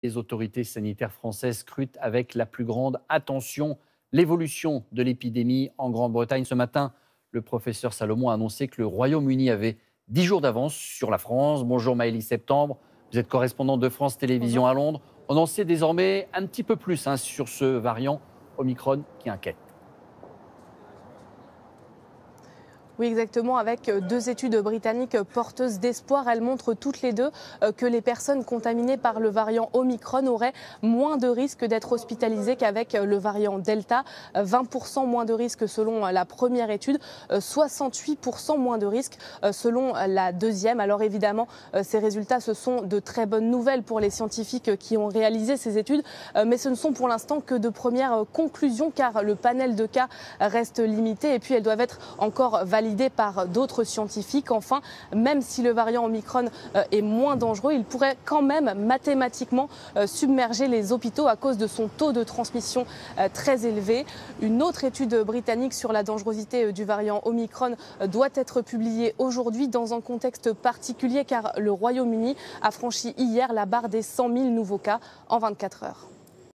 Les autorités sanitaires françaises scrutent avec la plus grande attention l'évolution de l'épidémie en Grande-Bretagne. Ce matin, le professeur Salomon a annoncé que le Royaume-Uni avait 10 jours d'avance sur la France. Bonjour Maëlys Septembre, vous êtes correspondante de France Télévisions Bonjour. à Londres. On en sait désormais un petit peu plus sur ce variant Omicron qui inquiète. Oui, exactement, avec deux études britanniques porteuses d'espoir. Elles montrent toutes les deux que les personnes contaminées par le variant Omicron auraient moins de risques d'être hospitalisées qu'avec le variant Delta. 20% moins de risques selon la première étude, 68% moins de risques selon la deuxième. Alors évidemment, ces résultats, ce sont de très bonnes nouvelles pour les scientifiques qui ont réalisé ces études, mais ce ne sont pour l'instant que de premières conclusions car le panel de cas reste limité et puis elles doivent être encore validées par d'autres scientifiques. Enfin, même si le variant Omicron est moins dangereux, il pourrait quand même mathématiquement submerger les hôpitaux à cause de son taux de transmission très élevé. Une autre étude britannique sur la dangerosité du variant Omicron doit être publiée aujourd'hui dans un contexte particulier car le Royaume-Uni a franchi hier la barre des 100 000 nouveaux cas en 24 heures.